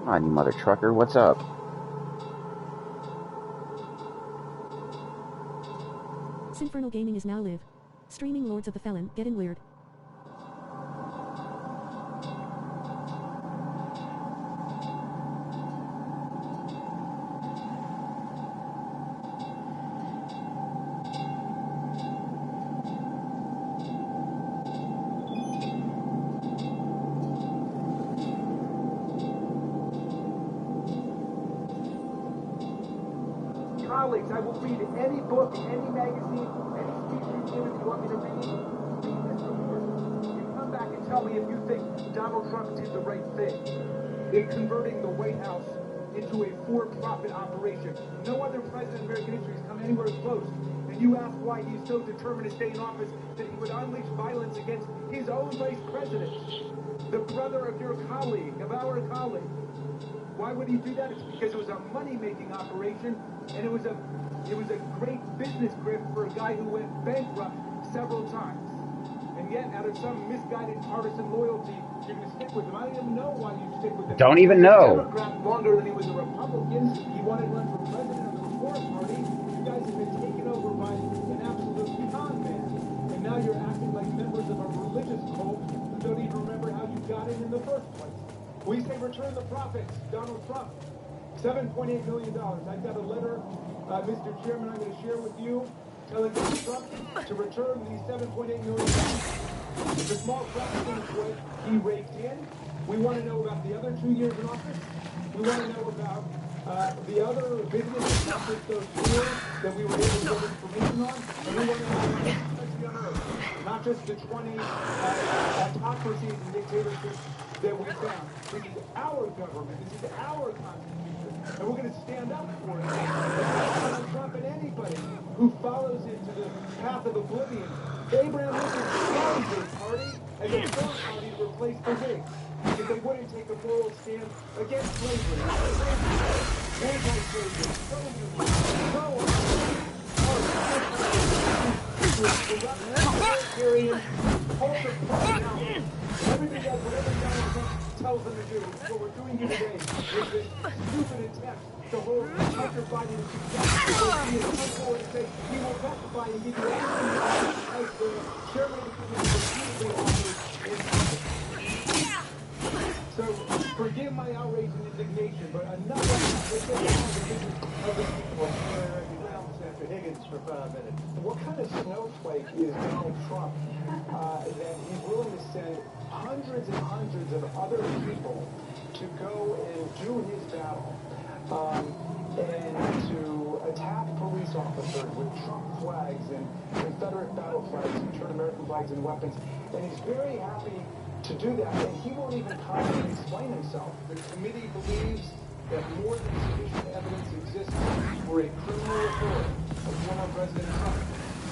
Come on, you mother trucker, what's up? Sinfernal Gaming is now live. Streaming Lords of the Felon, getting weird. Colleagues, I will read any book, any magazine, any speech you give if you want me to read. You come back and tell me if you think Donald Trump did the right thing in converting the White House into a for-profit operation. No other president in American history has come anywhere close. And you ask why he's so determined to stay in office that he would unleash violence against his own vice president, the brother of your colleague, of our colleague. Why would he do that? It's because it was a money-making operation, and it was a great business grift for a guy who went bankrupt several times. And yet, out of some misguided partisan loyalty, you're going to stick with him. I don't even know why you stick with him. Don't even know. He was a Democrat longer than he was a Republican. He wanted to run for president of the Reform Party. You guys have been taken over by an absolute con man. And now you're acting like members of a religious cult who don't even remember how you got in the first place. We say return the profits, Donald Trump. $7.8 million. I've got a letter, Mr. Chairman, I'm going to share with you, telling Donald Trump to return the $7.8 million. It's a small fraction of what he raked in. We want to know about the other 2 years in office. We want to know about the other businesses, not just those four that we were able to get information on. And we want to know about not just the 20 autocracies and dictatorships that we found. This is our government. This is our Constitution. And we're going to stand up for it. Donald Trump and anybody who follows into the path of oblivion. Abraham Lincoln started his party as a third party to replace the Whigs. Because they wouldn't take a moral stand against slavery, anti-slavery, everything else, whatever Donald Trump tells them to do, what we're doing here today is this stupid attempt to hold Hunter Biden to come and say we will testify and give you everything as the chairman of the committee repeatedly So forgive my outrage and indignation, but enough of the people. Senator Higgins for 5 minutes. What kind of snowflake is Donald Trump that he's willing to send hundreds and hundreds of other people to go and do his battle and to attack police officers with Trump flags and Confederate battle flags and turn American flags and weapons? And he's very happy to do that, and he won't even come and explain himself. The committee believes that more than sufficient evidence exists for a criminal report of former President Trump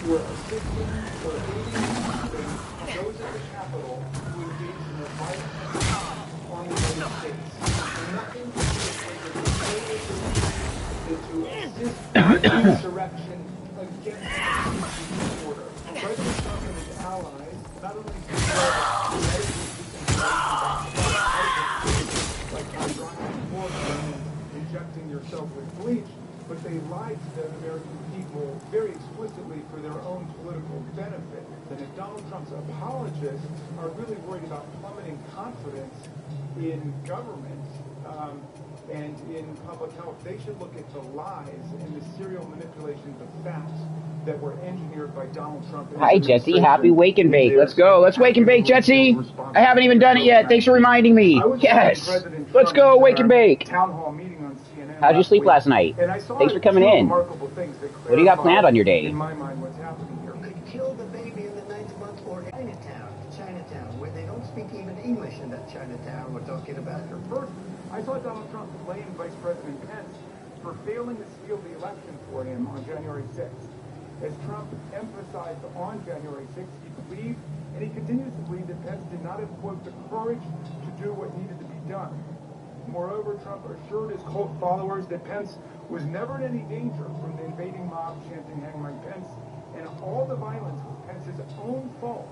who are assisting or aiding those at the Capitol who engage in a violent attack on the United States. Nothing to do with is to assist in insurrection against the order. President Trump and his allies not only injecting yourself with bleach, but they lied to the American people very explicitly for their own political benefit. And if Donald Trump's apologists are really worried about plummeting confidence in government and in public health, they should look at the lies and the serial manipulations of facts that were engineered by Donald Trump. Hi, Jesse. Happy Wake and Bake. Let's go. Let's wake and bake, Jesse. I haven't even done it yet. Thanks for reminding me. Yes. Let's go, Wake and Bake. Town hall meeting on CNN. How'd you sleep last night? Thanks for coming in. What do you got planned on your day? In my mind, what's happening here? Could kill the baby in the 9th month or Chinatown, where they don't speak even English in that Chinatown we're talking about. First, I saw Donald Trump blame Vice President Pence for failing to steal the election for him on January 6th. As Trump emphasized on January 6th, he believed, and he continues to believe, that Pence did not have, quote, the courage to do what needed to be done. Moreover, Trump assured his cult followers that Pence was never in any danger from the invading mob chanting "Hang Mike Pence," and all the violence was Pence's own fault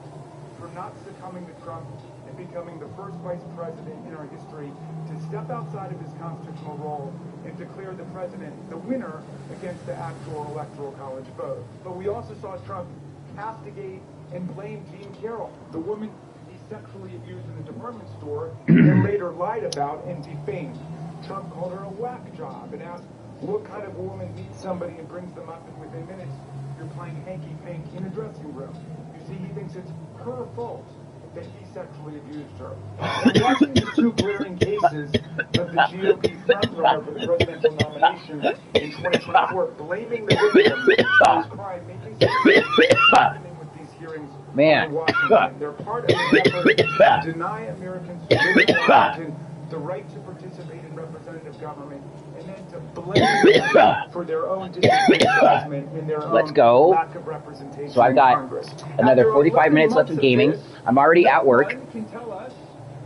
for not succumbing to Trump and becoming the first vice president in our history to step outside of his constitutional role and declare the president the winner against the actual electoral college vote. But we also saw Trump castigate and blame Jean Carroll, the woman he sexually abused in the department store and later lied about and defamed. Trump called her a whack job and asked what kind of woman meets somebody and brings them up and within minutes you're playing hanky-pank in a dressing room. You see, he thinks it's her fault that he sexually abused her. And watching the two glaring cases of the GOP frontrunner for the presidential nomination in 2024, blaming the victim for his crime, making sense happening with these hearings in Washington. They're part of an effort to deny Americans who live in Washington the right to participate in representative government, and then to blame them for their own disenfranchisement and their own lack of representation. So I've got Congress. another 45 minutes left of gaming. I'm already at work. Can tell us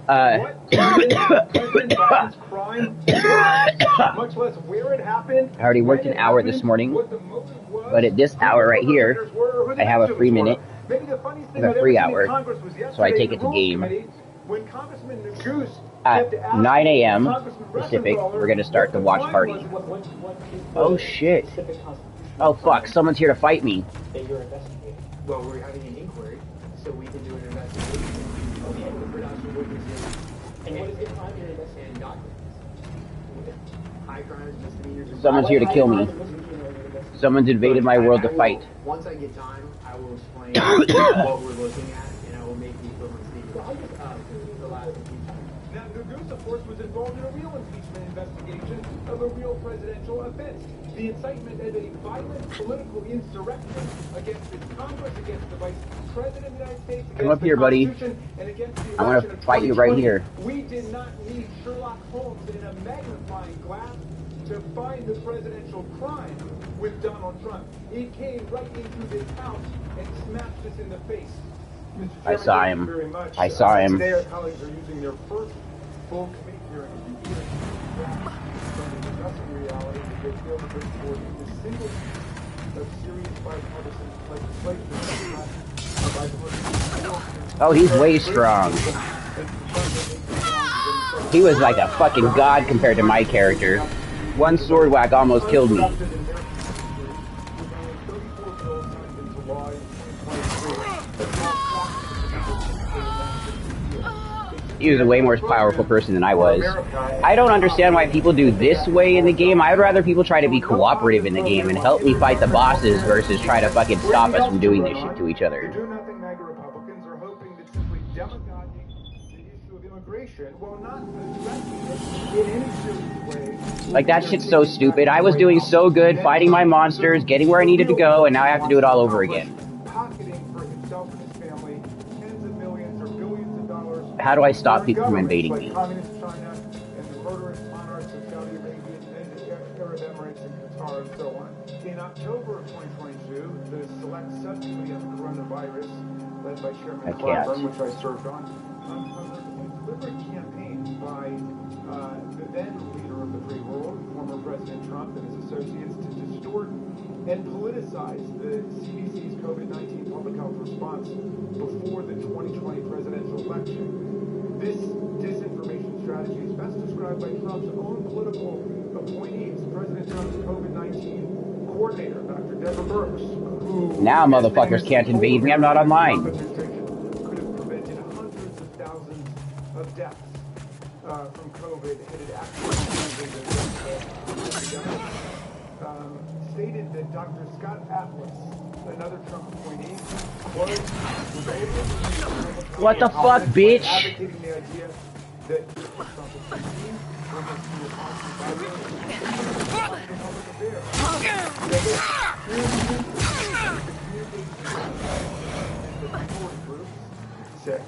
what President Biden's crime was, much less where it happened. I already worked an hour this morning, but at this hour right here, I have a free minute. I have a free hour, so I take it to game. When Congressman Neguse at 9 a.m. Pacific, we're going to start the watch party. Oh, shit. Oh, fuck. Someone's here to fight me. That you're investigating. Well, we're having an inquiry, so we can do an investigation. Okay, the production witnesses. And what is the crime you're investigating? And documents. High crimes, misdemeanors. Someone's here to kill me. Someone's invaded my world to fight. Once I get time, I will explain what we're looking at, and I will make the equivalent statement. The last impeachment. Now, Neguse, of course, was involved in a real impeachment investigation of a real presidential offense. The incitement of a violent political insurrection against this Congress, against the Vice President of the United States, against Come up here, buddy. and against the I'm going to fight you right here. We did not need Sherlock Holmes in a magnifying glass to find the presidential crime with Donald Trump. He came right into this house and smashed us in the face. Mr. I saw him. Very much. I saw him. Today, our colleagues are using their first full committee hearing of the hearing from the discussing reality that they feel to bring forward the single piece of serious bipartisan legislation. Oh, he's way strong. He was like a fucking god compared to my character. One sword whack almost killed me. He was a way more powerful person than I was. I don't understand why people do this way in the game. I'd rather people try to be cooperative in the game and help me fight the bosses versus try to fucking stop us from doing this shit to each other. Do-nothing MAGA Republicans are hoping that simply demagoguing the issue of immigration will not address it in any serious way. Like, that shit's so stupid. I was doing so good, fighting my monsters, getting where I needed to go, and now I have to do it all over again. How do I stop people from invading me? Communist China and the murderous monarchs of Saudi Arabia and the Arab Emirates and Qatar and so on. In October of 2022, the Select Subcommittee on the Coronavirus, led by Chairman Clyburn, which I served on, uncovered a deliberate campaign by the then leader of the free world, former President Trump and his associates, to distort and politicize the CDC's COVID-19 public health response before the 2020 presidential election. This disinformation strategy is best described by Trump's own political appointees, President Trump's COVID-19 coordinator, Dr. Deborah Birx, who... Now motherfuckers can't invade me, I'm not online. Could have prevented hundreds of thousands of deaths from COVID had it actually stated that Dr. Scott Atlas, another Trump appointee, was what the fuck, bitch? advocating the idea that Trump appointee sick.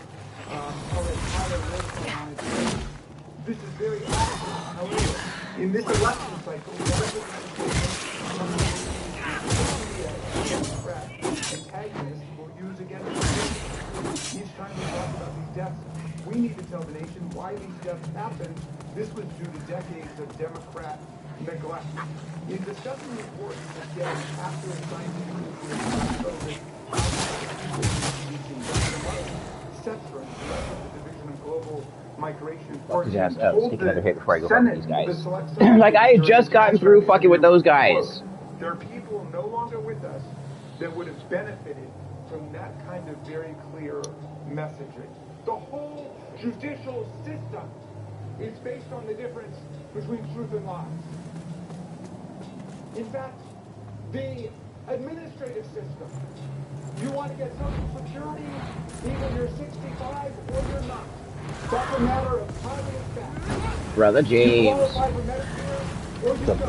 This is very obvious. However, in this election cycle, antagonist will use against him. He's trying to talk about these deaths. We need to tell the nation why these deaths happened. This was due to decades of Democrat neglect. In discussing reports that get after a scientific COVID, Setzer, the Division of Global migration Fuck his ass he up. told Take the another hit before I go fuck Senate, these guys. the select Senate Like, I had during just the gotten last through fucking with those election, guys. there are people no longer with us that would have benefited from that kind of very clear messaging. The whole judicial system is based on the difference between truth and lies. In fact, the administrative system, you want to get Social Security, either you're 65 or you're not. That's a matter of time and fact. Brother You James. qualify for Medicare or you don't.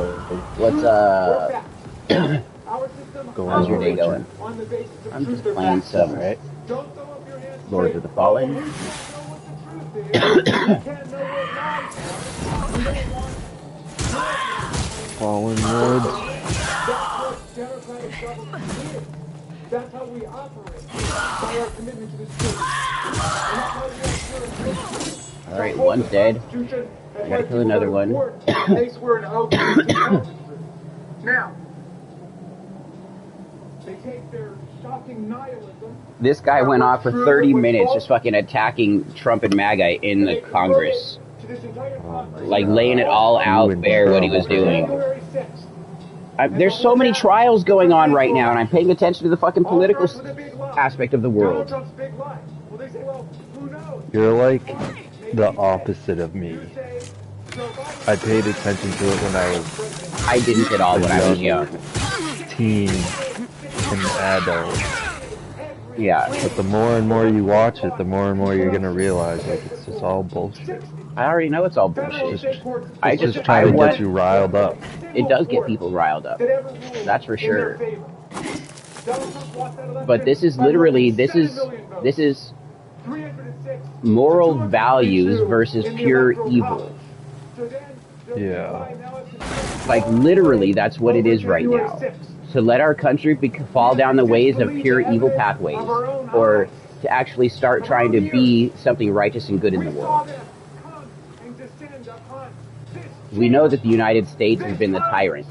What's Truth up? or fact. Our system How's your day operates going? on the basis of I'm truth just or playing fact. some, right? Don't throw up your hands and Lords say, of the Fallen. "Oh, we can't know what the truth is. We can't know what lies are. We don't want Fallen Lords. That's what democratic government is. That's how we operate, by our commitment to the truth. And that's how we ensure All right, one's dead. I gotta kill another one. They swear an oath to tell the truth. Now, they take their shocking nihilism. This guy went off for 30 minutes just fucking attacking Trump and MAGA in the Congress. To this entire Congress. Like, laying it all out bare what he was doing. January 6th. There's so many trials going on right now, and I'm paying attention to the fucking political aspect of the world. Donald Trump's big lie. Well, they say, well, who knows? You're like the opposite of me. I paid attention to it when I was I didn't at all when I was young. teen and adult. Yeah. But the more and more you watch it, the more and more you're gonna realize like it's just all bullshit. I already know it's all bullshit. I It's just I trying to want, get you riled up. it does get people riled up. That's for sure. But this is literally, this is moral values versus pure evil. Yeah. Like, literally, that's what it is right now. To let our country fall down the ways of pure evil pathways, or to actually start trying to be something righteous and good in the world. We know that the United States has been the tyrant.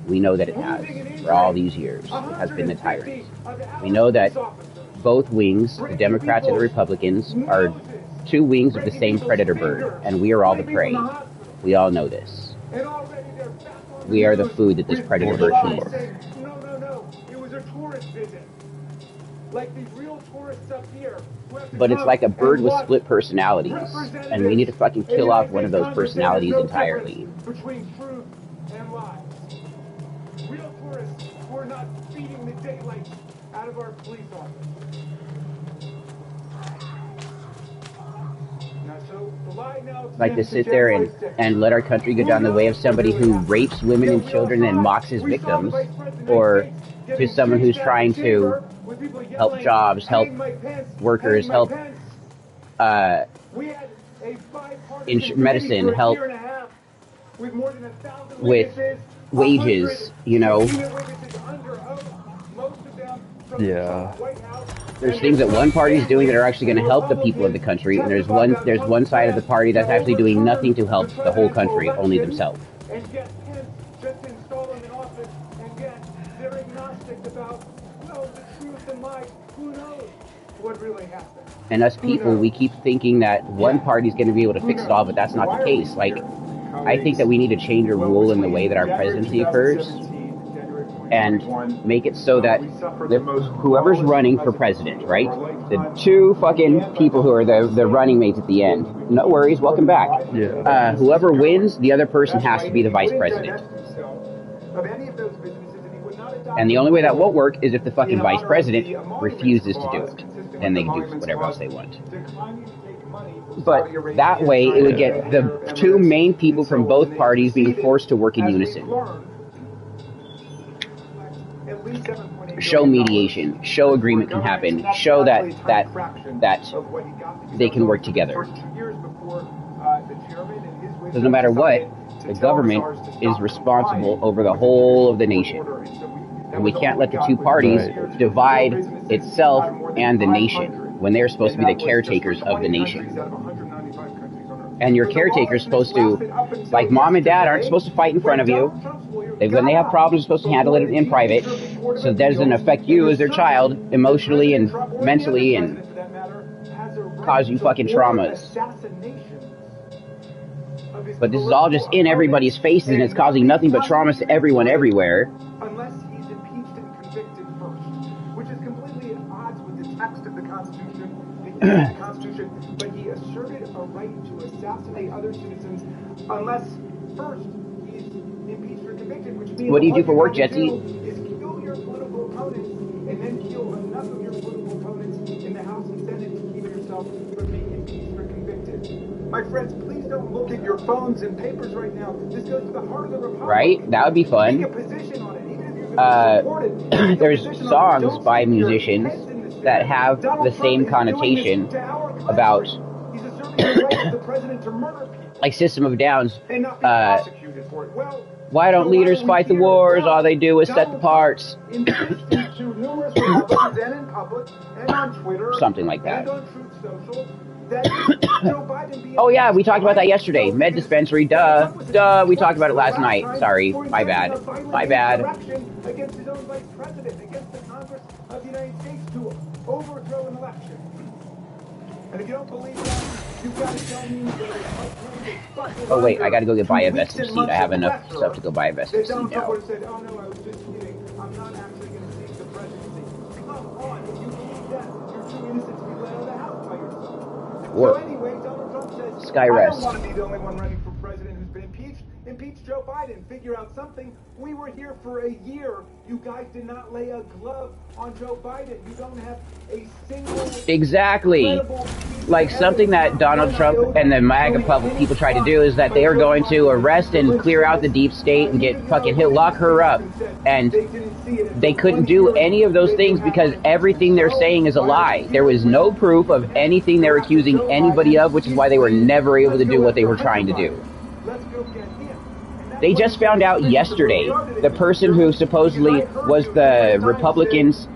We know that it has. For all these years, it has been the tyrant. We know that both wings, the Democrats and the Republicans, are two wings of the same predator bird, and we are all the prey. We all know this. We are the food that this predator bird eats. No. It was a tourist visit. Like these real tourists up here. But it's like a bird with split personalities, and we need to fucking kill off one of those personalities entirely. Between truth and lies. Real tourists who are not beating the daylight out of our police officers. Like to sit there and let our country go down the way of somebody who rapes women and children and mocks his victims, or to someone who's trying to help jobs, help workers, help in medicine, help with wages, you know. Yeah. There's things that one party is doing that are actually going to help the people of the country, and there's one side of the party that's actually doing nothing to help the whole country, only themselves. And yet, just install them in office, and yet they're agnostic about, well, the truth and lies. Who knows what really happened? And us people, we keep thinking that one party's going to be able to fix it all, but that's not the case. Like, I think that we need to change a rule in the way that our presidency occurs, and make it so that whoever's running for president, right? The two fucking people who are the running mates at the end, no worries, welcome back. Yeah. Whoever wins, the other person has to be the vice president. And the only way that won't work is if the fucking vice president refuses to do it. Then they can do whatever else they want. But that way, it would get the two main people from both parties being forced to work in unison. Show mediation, show agreement can happen, show that they can work together. Because no matter what, the government is responsible over the whole of the nation. And we can't let the two parties divide itself and the nation when they're supposed to be the caretakers of the nation. And your caretaker's supposed to, like mom and dad aren't supposed to fight in front of you. When they have problems, they're supposed to handle it in private, so that doesn't affect you as their child emotionally and mentally and cause you fucking traumas. But this is all just in everybody's faces, and it's causing nothing but traumas to everyone everywhere. Unless he's impeached and convicted first, which is completely at odds with the text of the Constitution, but he asserted a right to assassinate other citizens unless first he's impeached or convicted, which means what do you do for work, Jetsy? Is kill your political opponents and then kill enough of your political opponents in the House and Senate to keep yourself from being impeached or convicted. My friends, please don't look at your phones and papers right now. This goes to the heart of the Republic. Right? That would be fun. Take a position on it, even if you're going to support it. There's songs by musicians that have the same connotation about, like System of a Down's, why don't leaders fight the wars? All they do is set the parts. Something like that. Oh yeah, we talked about that yesterday. Med dispensary, duh. We talked about it last night. Sorry, my bad. My bad. Against his own vice president, against the Congress of the United States to overthrow an election. And if you don't believe that, you've got to tell me that. Oh wait, I gotta go get buy a vestige seed. I have enough stuff to go buy a vestige seed now. Said, oh no, I was just kidding. I'm not actually going to seek the presidency. Come on, if you believe that, you're too innocent to be let out of the house by yourself. So anyway, Donald Trump says, Sky rest. I don't want to be the only one running for president who's been impeached. Impeach Joe Biden. Figure out something. We were here for a year. You guys did not lay a glove on Joe Biden. You don't have a single... Exactly. Like something that Donald Trump and the MAGA public people try to do is that they are going to arrest and clear out the deep state and get fucking lock her up. And they couldn't do any of those things because everything they're saying is a lie. There was no proof of anything they're accusing anybody of, which is why they were never able to do what they were trying to do. They just found out yesterday the person who supposedly was the Republicans'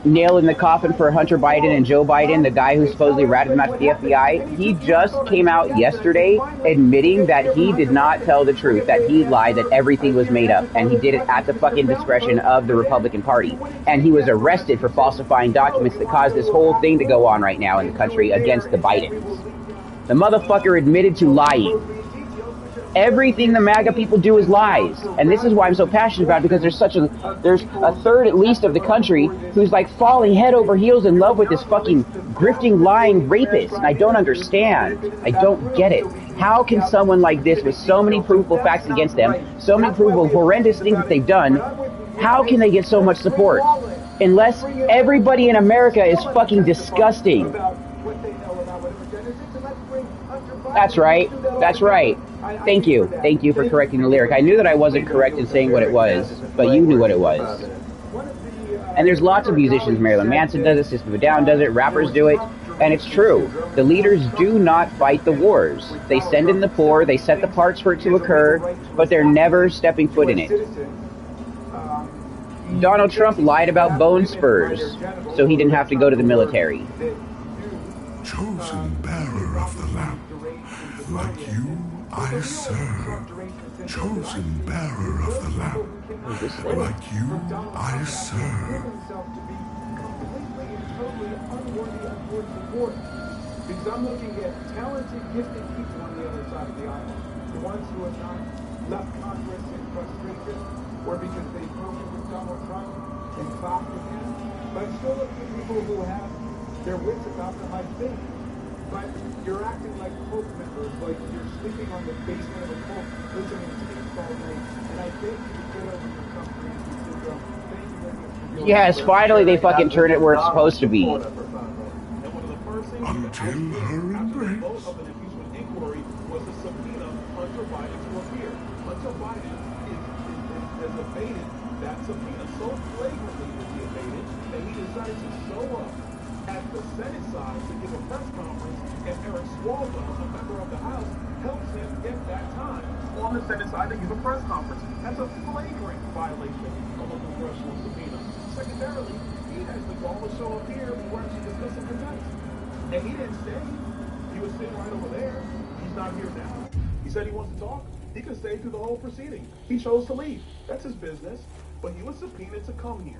nail in the coffin for Hunter Biden and Joe Biden, the guy who supposedly ratted him out to the FBI, he just came out yesterday admitting that he did not tell the truth, that he lied, that everything was made up, and he did it at the fucking discretion of the Republican Party. And he was arrested for falsifying documents that caused this whole thing to go on right now in the country against the Bidens. The motherfucker admitted to lying. Everything the MAGA people do is lies, and this is why I'm so passionate about it, because there's a third at least of the country who's like falling head over heels in love with this fucking grifting, lying rapist, and I don't understand. I don't get it. How can someone like this, with so many provable facts against them, so many provable horrendous things that they've done, how can they get so much support? Unless everybody in America is fucking disgusting. That's right. That's right. Thank you. Thank you for correcting the lyric. I knew that I wasn't correct in saying what it was, but you knew what it was. And there's lots of musicians. Marilyn Manson does it, System of a Down does it, rappers do it, and it's true. The leaders do not fight the wars. They send in the poor, they set the parts for it to occur, but they're never stepping foot in it. Donald Trump lied about bone spurs, so he didn't have to go to the military. Chosen bearer of the lamp, like you I serve. Chosen bearer of the lamp, like you I serve. Because I'm looking at talented, gifted people on the other side of the aisle. The ones who have not left Congress in frustration or because they voted with Donald Trump and clapped with him. But I'm still looking at people who have their wits about them, I think. But you're acting like cult members, like you're sleeping on the basement of a cult, listening to tapes all night. And I think you get over your company syndrome. Thank you very much. Yes, finally they fucking turn it where it's supposed to be. Until her embrace. Of an impeachment inquiry was a subpoena Hunter Biden to appear. Hunter Biden has evaded that subpoena so flagrantly that he evaded that he decided to show up at the Senate side to give a press conference, and Eric Swalwell, a member of the House, helps him get that time on the Senate side to give a press conference. That's a flagrant violation of a congressional subpoena. Secondarily, he has the gall to show up here where she's discussing consent. And he didn't stay. He was sitting right over there. He's not here now. He said he wants to talk. He can stay through the whole proceeding. He chose to leave. That's his business. But he was subpoenaed to come here.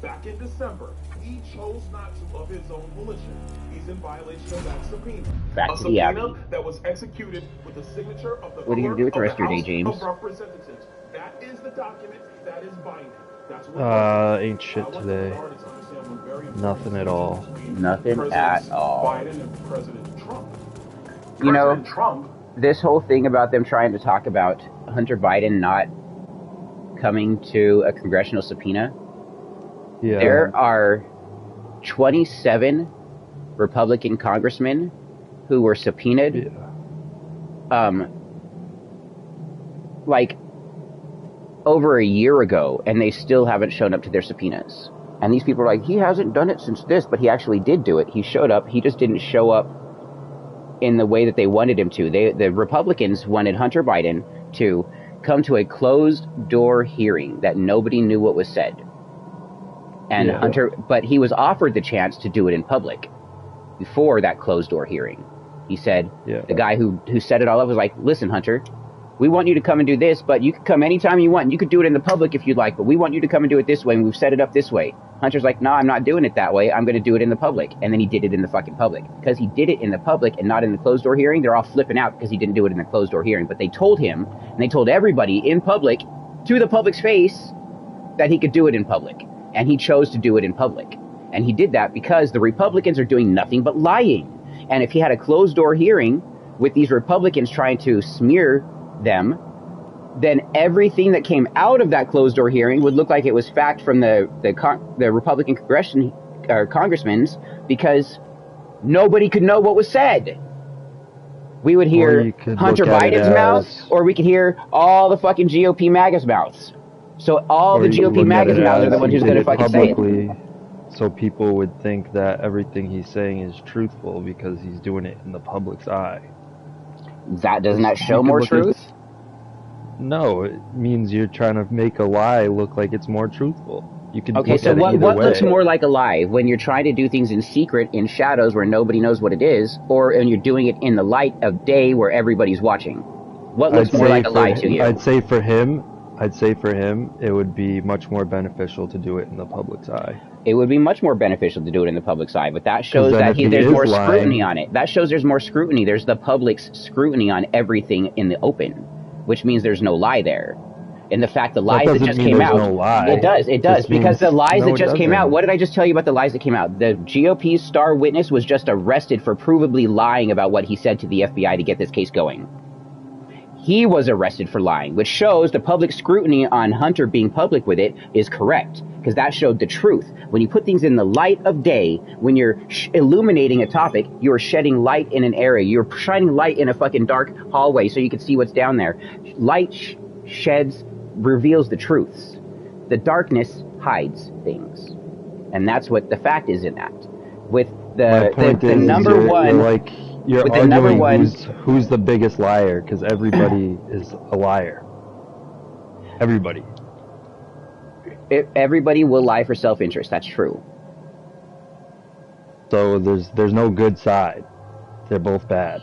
back in December. He chose not to of his own volition. He's in violation of that subpoena. Back A to the Abbey. subpoena that was executed with the signature of the What are you gonna do with the rest of your day, James? Of Representatives. That is the document that is binding. That's what Ain't shit today. Nothing at all. Nothing at all. Biden and President Trump. You know, President Trump. this whole thing about them trying to talk about Hunter Biden not coming to a congressional subpoena. Yeah. There are 27 Republican congressmen who were subpoenaed. Yeah. Like over a year ago, and they still haven't shown up to their subpoenas. And these people are like, he hasn't done it since this, but he actually did do it. He showed up. He just didn't show up in the way that they wanted him to. The Republicans wanted Hunter Biden to come to a closed-door hearing that nobody knew what was said. And Yeah. but he was offered the chance to do it in public before that closed-door hearing. He said, Yeah. the guy who set it all up was like, listen, Hunter, we want you to come and do this, but you can come anytime you want. You could do it in the public if you'd like, but we want you to come and do it this way, and we've set it up this way. Hunter's like, no, I'm not doing it that way. I'm going to do it in the public. And then he did it in the fucking public. Because he did it in the public and not in the closed-door hearing, they're all flipping out because he didn't do it in the closed-door hearing. But they told him, and they told everybody in public, to the public's face, that he could do it in public. And he chose to do it in public. And he did that because the Republicans are doing nothing but lying. And if he had a closed-door hearing with these Republicans trying to smear them, then everything that came out of that closed-door hearing would look like it was fact from the Republican congressmen, because nobody could know what was said. We would hear Hunter Biden's mouth, or we could hear all the fucking GOP MAGA's mouths. So all the GOP MAGA's mouths are the ones who's going to fucking say it. So people would think that everything he's saying is truthful because he's doing it in the public's eye. Doesn't that show more truth? No, it means you're trying to make a lie look like it's more truthful. You can Okay, so what looks more like a lie? When you're trying to do things in secret, in shadows where nobody knows what it is, or when you're doing it in the light of day where everybody's watching? What looks more like a lie to you? I'd say for him, it would be much more beneficial to do it in the public's eye. It would be much more beneficial to do it in the public's eye, but that shows that there's more scrutiny on it. That shows there's more scrutiny. There's the public's scrutiny on everything in the open, which means there's no lie there. And the fact the lies that just came out, it does, because the lies that just came out, what did I just tell you about the lies that came out? The GOP's star witness was just arrested for provably lying about what he said to the FBI to get this case going. He was arrested for lying, which shows the public scrutiny on Hunter being public with it is correct, because that showed the truth. When you put things in the light of day, when you're illuminating a topic, you're shedding light in an area. You're shining light in a fucking dark hallway so you can see what's down there. Light reveals the truths. The darkness hides things. And that's what the fact is in that. With the number one... You're arguing who's the biggest liar, because everybody is a liar. Everybody. Everybody will lie for self-interest. That's true. So there's no good side. They're both bad.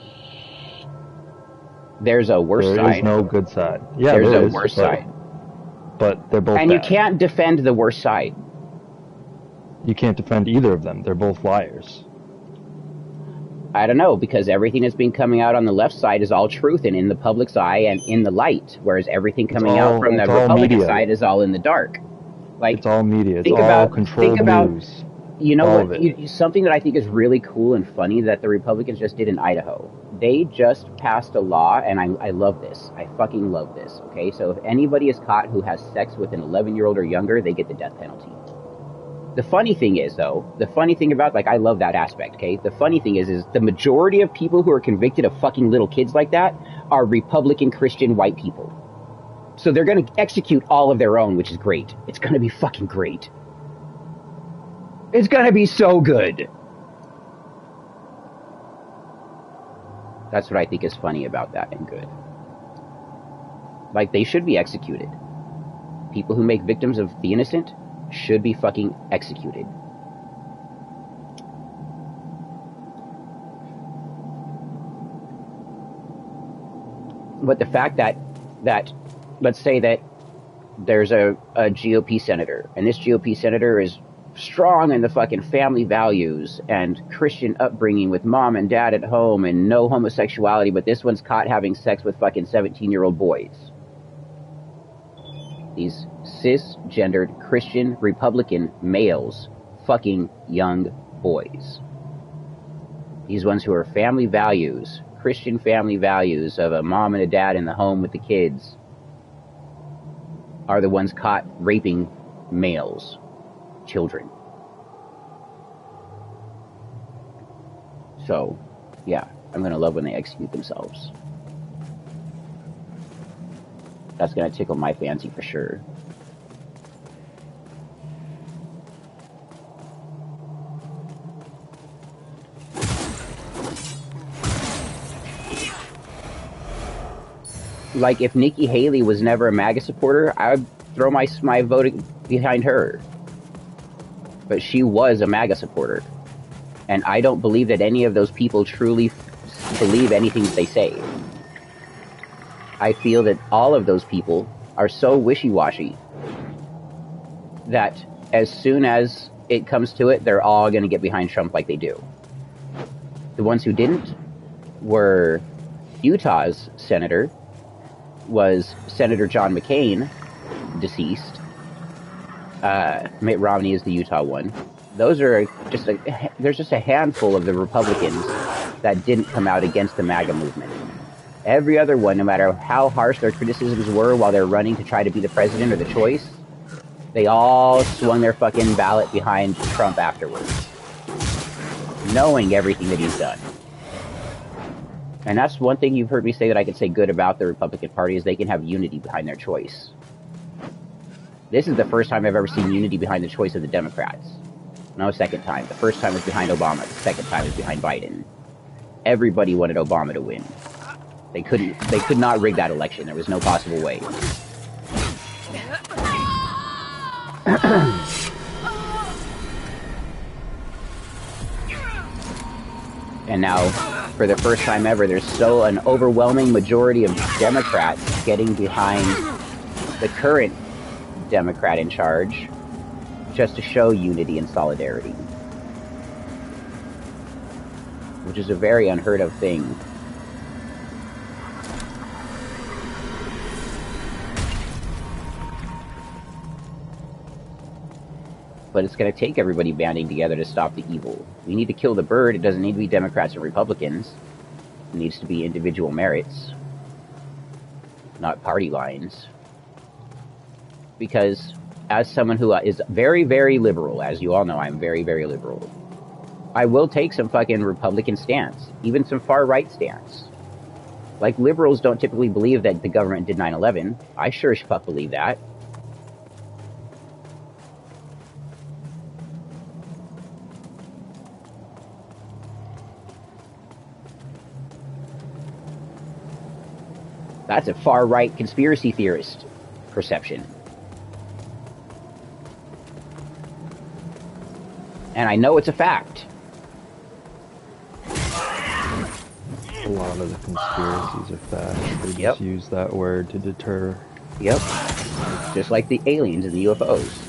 There's a worse side. There is no good side. Yeah, there's a worse side. But they're both bad. And you can't defend the worst side. You can't defend either of them. They're both liars. I don't know, because everything that's been coming out on the left side is all truth and in the public's eye and in the light, whereas everything coming out from the Republican side is all in the dark. Like, it's all media. It's all controlled news. You know what? Something that I think is really cool and funny that the Republicans just did in Idaho. They just passed a law, and I love this. I fucking love this. Okay, so if anybody is caught who has sex with an 11-year-old or younger, they get the death penalty. The funny thing is, though, I love that aspect, okay? The funny thing is the majority of people who are convicted of fucking little kids like that are Republican Christian white people. So they're going to execute all of their own, which is great. It's going to be fucking great. It's going to be so good. That's what I think is funny about that and good. Like, they should be executed. People who make victims of the innocent should be fucking executed. But the fact that let's say that there's a GOP senator, and this GOP senator is strong in the fucking family values and Christian upbringing with mom and dad at home and no homosexuality, but this one's caught having sex with fucking 17-year-old boys. These cisgendered Christian Republican males fucking young boys. These ones who are family values, Christian family values of a mom and a dad in the home with the kids, are the ones caught raping males, children. So, yeah, I'm gonna love when they execute themselves. That's gonna tickle my fancy for sure. Like, if Nikki Haley was never a MAGA supporter, I would throw my vote behind her. But she was a MAGA supporter. And I don't believe that any of those people truly believe anything that they say. I feel that all of those people are so wishy-washy that as soon as it comes to it, they're all going to get behind Trump like they do. The ones who didn't were Utah's senator, was Senator John McCain, deceased. Mitt Romney is the Utah one. Those are there's just a handful of the Republicans that didn't come out against the MAGA movement. Every other one, no matter how harsh their criticisms were while they're running to try to be the president or the choice, they all swung their fucking ballot behind Trump afterwards, knowing everything that he's done. And that's one thing you've heard me say that I can say good about the Republican Party, is they can have unity behind their choice. This is the first time I've ever seen unity behind the choice of the Democrats. No, second time. The first time was behind Obama. The second time was behind Biden. Everybody wanted Obama to win. They could not rig that election. There was no possible way. And now, for the first time ever, there's so an overwhelming majority of Democrats getting behind the current Democrat in charge, just to show unity and solidarity. Which is a very unheard of thing. But it's going to take everybody banding together to stop the evil. We need to kill the bird. It doesn't need to be Democrats or Republicans. It needs to be individual merits, not party lines. Because as someone who is very, very liberal, as you all know, I'm very, very liberal, I will take some fucking Republican stance, even some far-right stance. Like, liberals don't typically believe that the government did 9/11. I sure as fuck believe that. That's a far-right conspiracy theorist perception. And I know it's a fact. A lot of the conspiracies are facts. They just use that word to deter. Yep. Just like the aliens and the UFOs.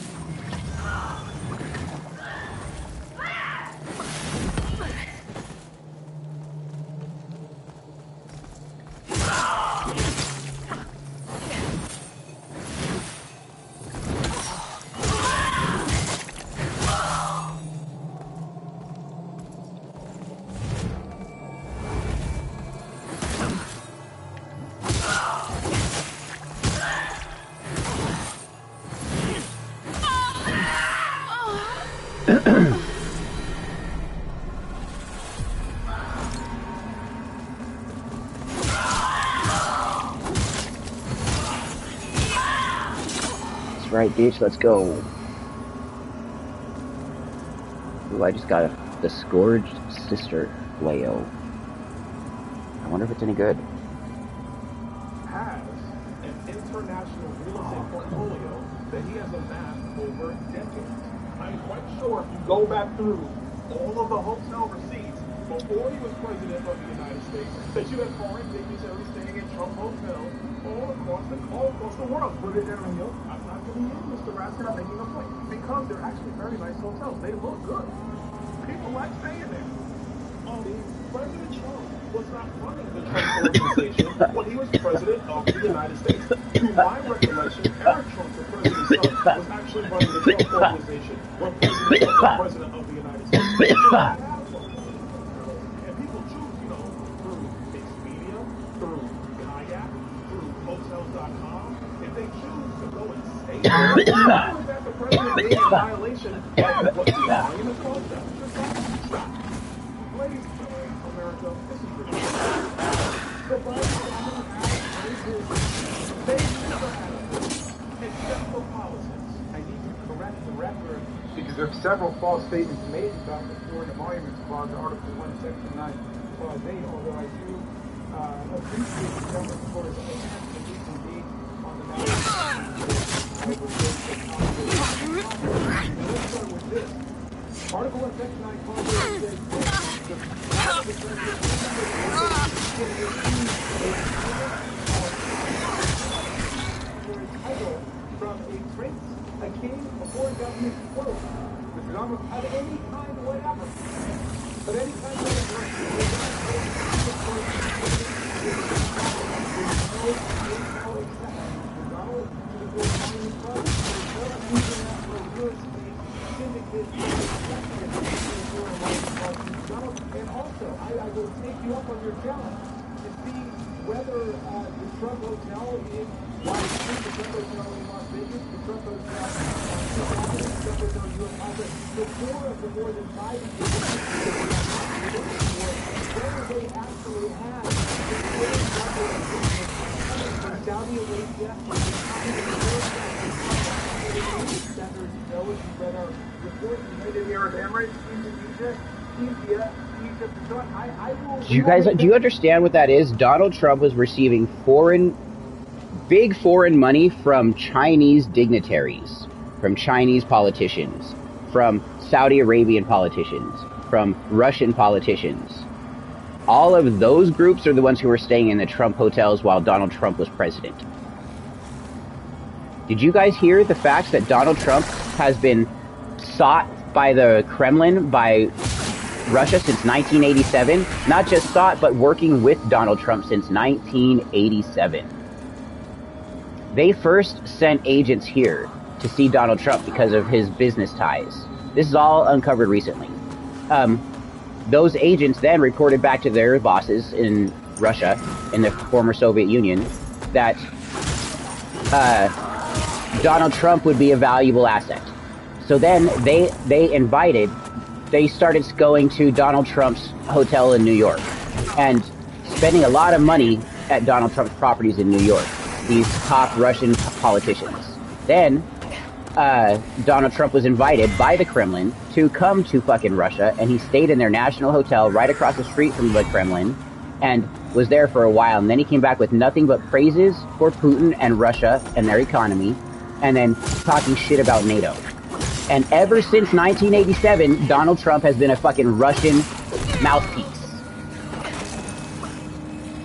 Right, bitch, let's go. Ooh, I just got the Scourged Sister flail. I wonder if it's any good. Has an international real estate portfolio that he has amassed over decades. I'm quite sure if you go back through all of the hotel receipts before he was president of the United States, that you had foreign dignitaries staying in Trump hotels all across the world. Put it down, yo. I'm not actually is, Mr. Raskin, I'm making a point. Because they're actually very nice hotels. They look good. People like staying there. President Trump was not running the Trump organization when he was president of the United States. To my recollection, Eric Trump, the president's son, was actually running the Trump organization when President Trump was president of the United States. And people choose, you know, through Expedia, through Kayak, through Hotels.com. If they choose to go and stay there, how is that the president being in violation of what the monument calls that? Stop. Ladies and gentlemen, America, this is ridiculous. The Biden government has his except for politics. I need to correct the record because there are several false statements made about the Foreign Emoluments Clause, Article 1, Section 9, Clause 8, although I do appreciate the government for its enhanced and recent deed on the matter. I will go to Congress. Let's start with this. Article 1, Section 9, Clause 8 says from a prince, a king, a foreign government, quote, the drama of any kind whatever. But any kind whatever. And also, I will take you up on your challenge to see whether the Trump Hotel in Washington, the Trump Hotel in Las Vegas, the Trump Hotel in the Trump Hotel in U.S. Congress, the four of the more than 5 years whether they actually have the same level of Saudi Arabia, that are reporting United Arab Emirates, Indonesia, India, Egypt, and so on. Do you understand what that is? Donald Trump was receiving big foreign money from Chinese dignitaries, from Chinese politicians, from Saudi Arabian politicians, from Russian politicians. All of those groups are the ones who were staying in the Trump hotels while Donald Trump was president. Did you guys hear the facts that Donald Trump has been sought by the Kremlin, by Russia since 1987? Not just sought, but working with Donald Trump since 1987. They first sent agents here to see Donald Trump because of his business ties. This is all uncovered recently. Those agents then reported back to their bosses in Russia, in the former Soviet Union, that Donald Trump would be a valuable asset. So then they started going to Donald Trump's hotel in New York and spending a lot of money at Donald Trump's properties in New York, these top Russian politicians. Then Donald Trump was invited by the Kremlin to come to fucking Russia, and he stayed in their national hotel right across the street from the Kremlin and was there for a while. And then he came back with nothing but praises for Putin and Russia and their economy, and then talking shit about NATO. And ever since 1987, Donald Trump has been a fucking Russian mouthpiece.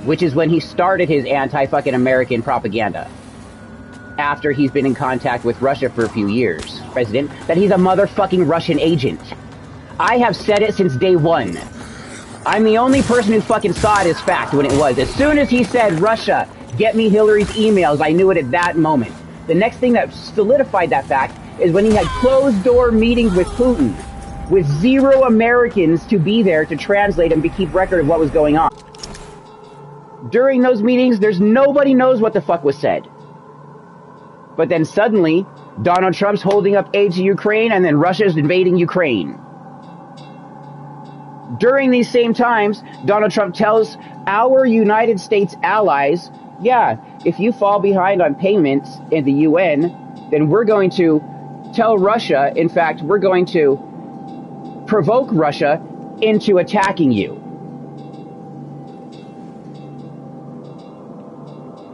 Which is when he started his anti-fucking American propaganda. After he's been in contact with Russia for a few years, President, that he's a motherfucking Russian agent. I have said it since day one. I'm the only person who fucking saw it as fact when it was. As soon as he said, Russia, get me Hillary's emails, I knew it at that moment. The next thing that solidified that fact is when he had closed-door meetings with Putin, with 0 Americans to be there to translate and to keep record of what was going on. During those meetings, nobody knows what the fuck was said. But then suddenly, Donald Trump's holding up aid to Ukraine, and then Russia's invading Ukraine. During these same times, Donald Trump tells our United States allies, yeah, if you fall behind on payments in the UN, then we're going to tell Russia, in fact, we're going to provoke Russia into attacking you.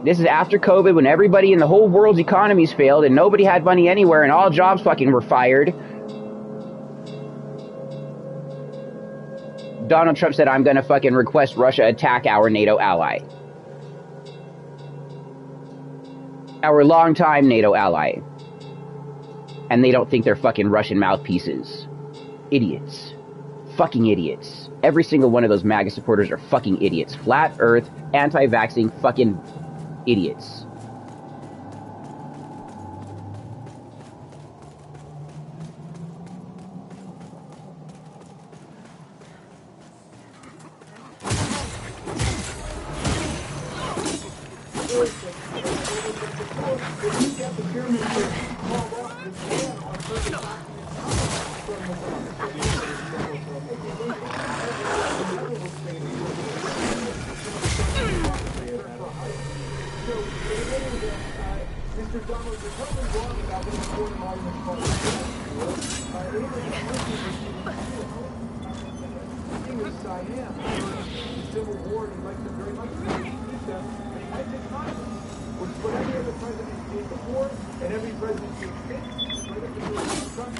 This is after COVID, when everybody in the whole world's economies failed and nobody had money anywhere and all jobs fucking were fired. Donald Trump said, I'm going to fucking request Russia attack our NATO ally. Our longtime NATO ally. and they don't think they're fucking Russian mouthpieces. Idiots. Fucking idiots. Every single one of those MAGA supporters are fucking idiots. Flat Earth, anti-vaxxing, fucking idiots. Mr. Donald, you're totally wrong about what important arguments called the Civil War, he liked them very much. He used them, and he might take Congress, which is what every other president did before, and every president did since. Trump,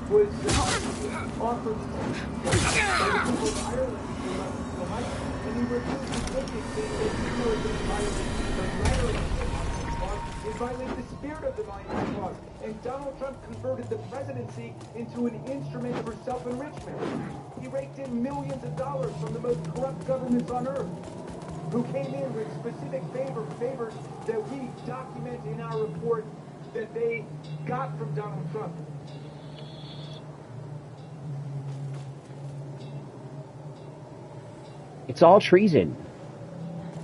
was offered by the people of Ireland to Mike, and he refused to take it, saying that he was going to violate the letter of the Monument Clause, it violated the spirit of the Monument Clause, and Donald Trump converted the presidency into an instrument for self-enrichment. He raked in millions of dollars from the most corrupt governments on earth, who came in with specific favors that we document in our report that they got from Donald Trump. It's all treason.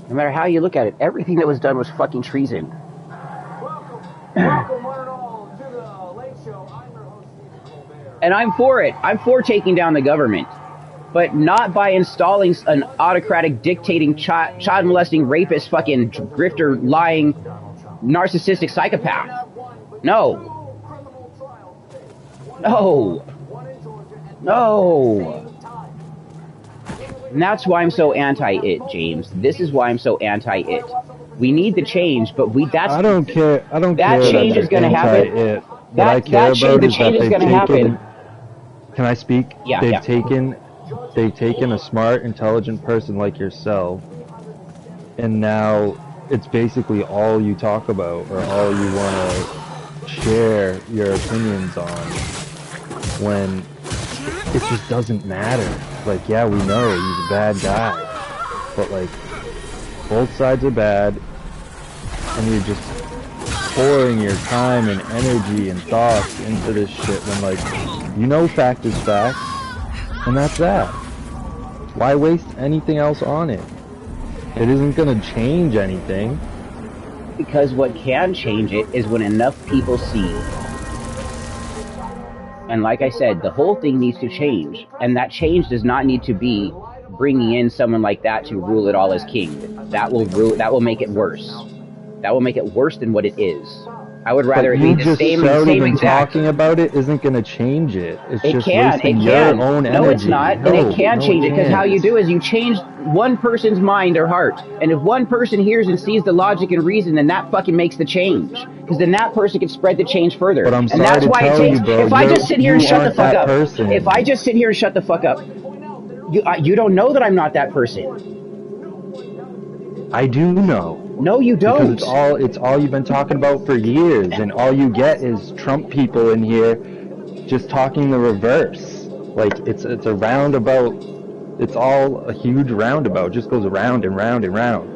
No matter how you look at it, everything that was done was fucking treason. Welcome one and all to the Late Show. I'm your host, Stephen Colbert. And I'm for it. I'm for taking down the government. But not by installing an autocratic, dictating, child molesting, rapist, fucking grifter, lying, narcissistic psychopath. No. No. No. And that's why I'm so anti-it, James. This is why I'm so anti-it. We need the change, but I don't care. I don't care. That change is going to happen. What I care about is that they've taken. Can I speak? Yeah. They've taken a smart, intelligent person like yourself, and now it's basically all you talk about, or all you want to share your opinions on, when it just doesn't matter. Like, yeah, we know he's a bad guy, but like, both sides are bad, and you're just pouring your time and energy and thoughts into this shit when, like, you know fact is fact, and that's that. Why waste anything else on it? It isn't gonna change anything. Because what can change it is when enough people see. And like I said, the whole thing needs to change. And that change does not need to be bringing in someone like that to rule it all as king. That will make it worse. That will make it worse than what it is. I would rather it be the same exact. Talking about it isn't going to change it. It's just wasting your own energy. No, it's not. And it can change it, because how you do is you change one person's mind or heart. And if one person hears and sees the logic and reason, then that fucking makes the change. Because then that person can spread the change further. But I'm sorry and that's to why tell it takes. you, bro, if I just sit here and shut the fuck up. Person. If I just sit here and shut the fuck up, you don't know that I'm not that person. I do know. No, you don't. Because it's all you've been talking about for years, and all you get is Trump people in here just talking the reverse. Like, it's a roundabout. It's all a huge roundabout. It just goes around and round and round.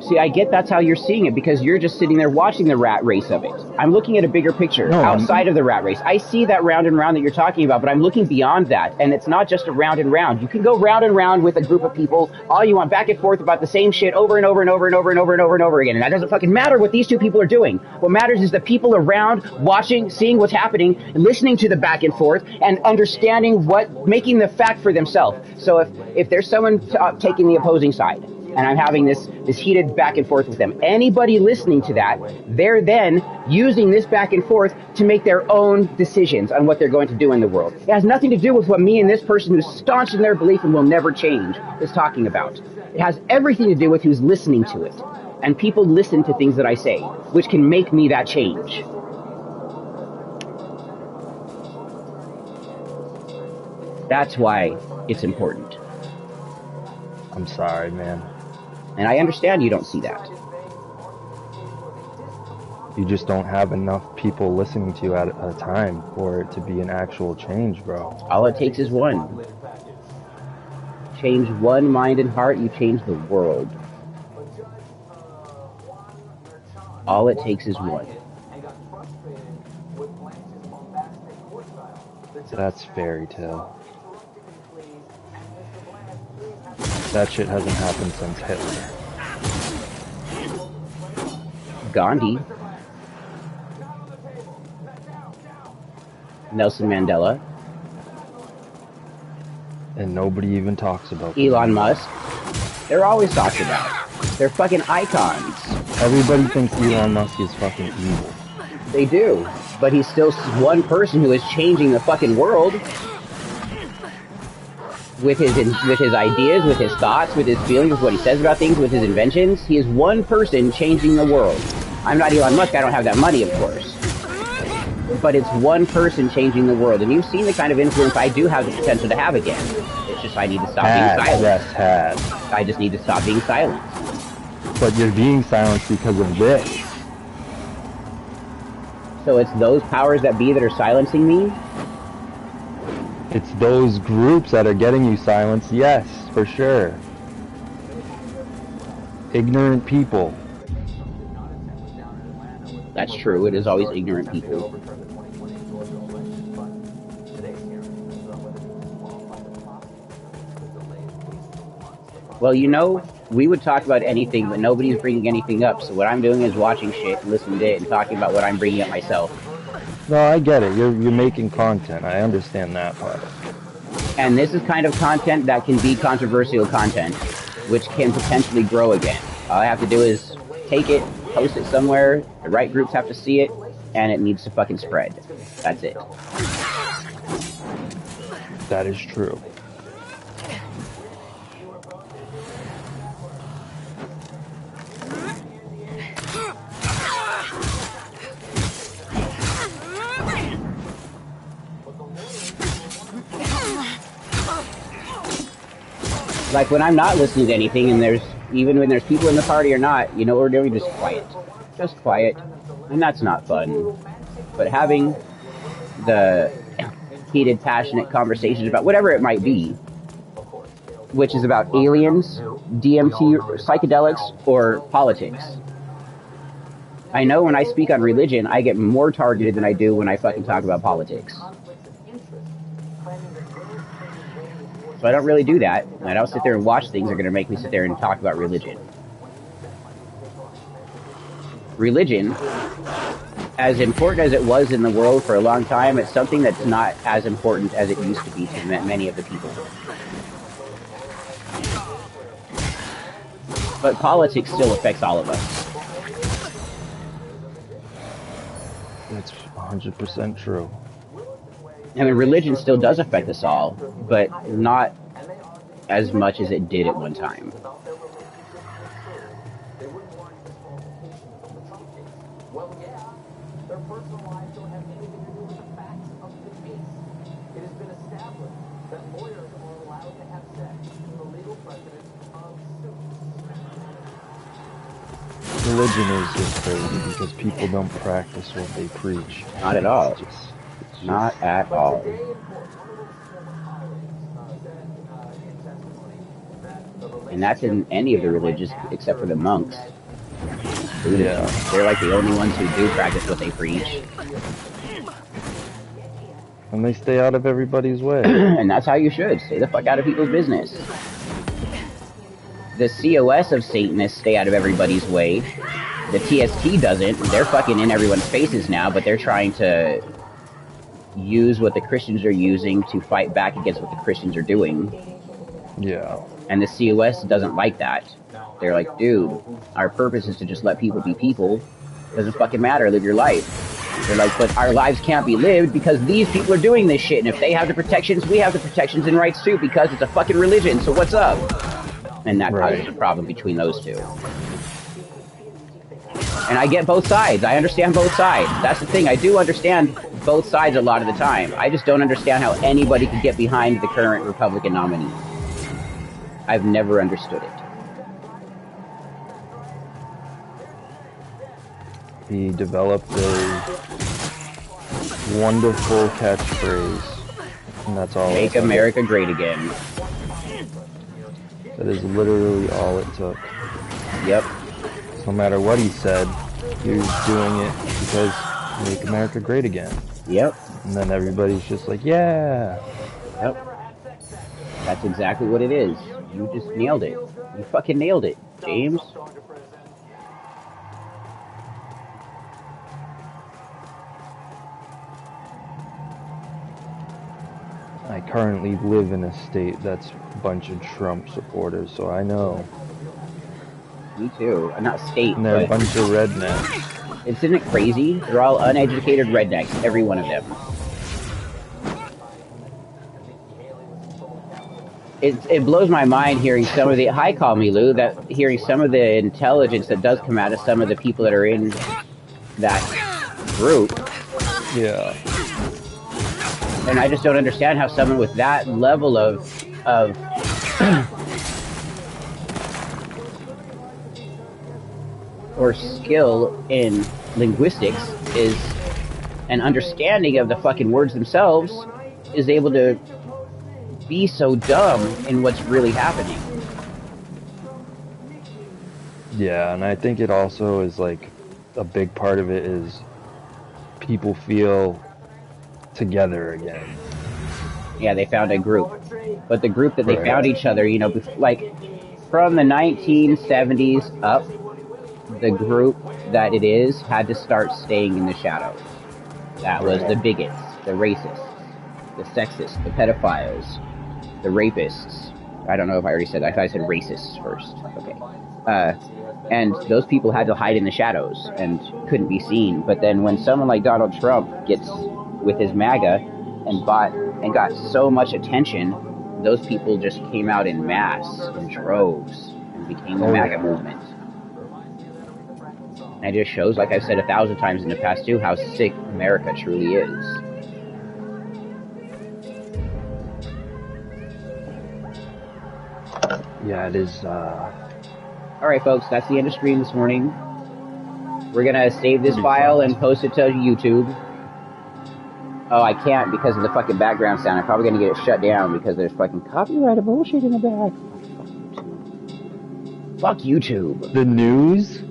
See, I get that's how you're seeing it, because you're just sitting there watching the rat race of it. I'm looking at a bigger picture outside of the rat race. I see that round and round that you're talking about, but I'm looking beyond that. And it's not just a round and round. You can go round and round with a group of people all you want, back and forth about the same shit over and over and over and over and over and over and over again. And that doesn't fucking matter what these two people are doing. What matters is the people around watching, seeing what's happening, and listening to the back and forth, and understanding making the fact for themselves. So if there's someone taking the opposing side, and I'm having this heated back and forth with them, anybody listening to that, they're then using this back and forth to make their own decisions on what they're going to do in the world. It has nothing to do with what me and this person who's staunch in their belief and will never change is talking about. It has everything to do with who's listening to it. And people listen to things that I say, which can make me that change. That's why it's important. I'm sorry, man. And I understand you don't see that. You just don't have enough people listening to you at a time for it to be an actual change, bro. All it takes is one. Change one mind and heart, you change the world. All it takes is one. That's fairy tale. That shit hasn't happened since Hitler. Gandhi. Nelson Mandela. And nobody even talks about Elon Musk. They're always talked about. They're fucking icons. Everybody thinks Elon Musk is fucking evil. They do. But he's still one person who is changing the fucking world. With his ideas, with his thoughts, with his feelings, with what he says about things, with his inventions. He is one person changing the world. I'm not Elon Musk, I don't have that money, of course. But it's one person changing the world. And you've seen the kind of influence I do have the potential to have again. It's just I need to stop being silent. Yes, had. I just need to stop being silent. But you're being silenced because of this. So it's those powers that be that are silencing me? It's those groups that are getting you silenced, yes, for sure. Ignorant people. That's true, it is always ignorant people. Well, you know, we would talk about anything, but nobody's bringing anything up, so what I'm doing is watching shit, listening to it, and talking about what I'm bringing up myself. No, I get it. You're making content. I understand that part. And this is kind of content that can be controversial content, which can potentially grow again. All I have to do is take it, post it somewhere, the right groups have to see it, and it needs to fucking spread. That's it. That is true. Like when I'm not listening to anything, and even when there's people in the party or not, you know what we're doing? Just quiet. Just quiet. And that's not fun. But having the heated, passionate conversations about whatever it might be, which is about aliens, DMT, psychedelics, or politics. I know when I speak on religion, I get more targeted than I do when I fucking talk about politics. So I don't really do that. I don't sit there and watch things that are going to make me sit there and talk about religion. Religion, as important as it was in the world for a long time, it's something that's not as important as it used to be to many of the people. But politics still affects all of us. That's 100% true. I mean, religion still does affect us all, but not as much as it did at one time. Religion is just crazy because people don't practice what they preach. Not at all. Not at all. And that's in any of the religions except for the monks. Yeah. They're like the only ones who do practice what they preach. And they stay out of everybody's way. And that's how you should. Stay the fuck out of people's business. The COS of Satanists stay out of everybody's way. The TST doesn't. They're fucking in everyone's faces now, but they're trying to use what the Christians are using to fight back against what the Christians are doing. Yeah. And the COS doesn't like that. They're like, dude, our purpose is to just let people be people. Doesn't fucking matter, live your life. They're like, but our lives can't be lived because these people are doing this shit, and if they have the protections, we have the protections and rights too, because it's a fucking religion, so what's up? And that causes a problem between those two. And I get both sides. I understand both sides. That's the thing. I do understand both sides a lot of the time. I just don't understand how anybody could get behind the current Republican nominee. I've never understood it. He developed a wonderful catchphrase, and that's all. Make America great again. That is literally all it took. Yep. No matter what he said, he was doing it because make America great again. Yep. And then everybody's just like, yeah. Yep. That's exactly what it is. You just nailed it. You fucking nailed it, James. I currently live in a state that's a bunch of Trump supporters, so I know. Me too. Not state, And they're a but bunch of rednecks. isn't it crazy? They're all uneducated rednecks, every one of them. It blows my mind hearing some of the Call Me Lou, that hearing some of the intelligence that does come out of some of the people that are in that group. Yeah. And I just don't understand how someone with that level of or skill in linguistics is an understanding of the fucking words themselves is able to be so dumb in what's really happening. Yeah, and I think it also is like a big part of it is people feel together again. Yeah, they found a group. But the group that they found each other, you know, like from the 1970s up, the group that it is had to start staying in the shadows. That was the bigots, the racists, the sexists, the pedophiles, the rapists. I don't know if I already said that. I thought I said racists first. Okay. And those people had to hide in the shadows and couldn't be seen. But then when someone like Donald Trump gets with his MAGA and got so much attention, those people just came out in mass, in droves, and became the MAGA movement. And it just shows, like I've said 1,000 times in the past too, how sick America truly is. Yeah, it is, Alright folks, that's the end of stream this morning. We're gonna save this file and post it to YouTube. Oh, I can't because of the fucking background sound. I'm probably gonna get it shut down because there's fucking copyright bullshit in the back. Fuck YouTube. The news?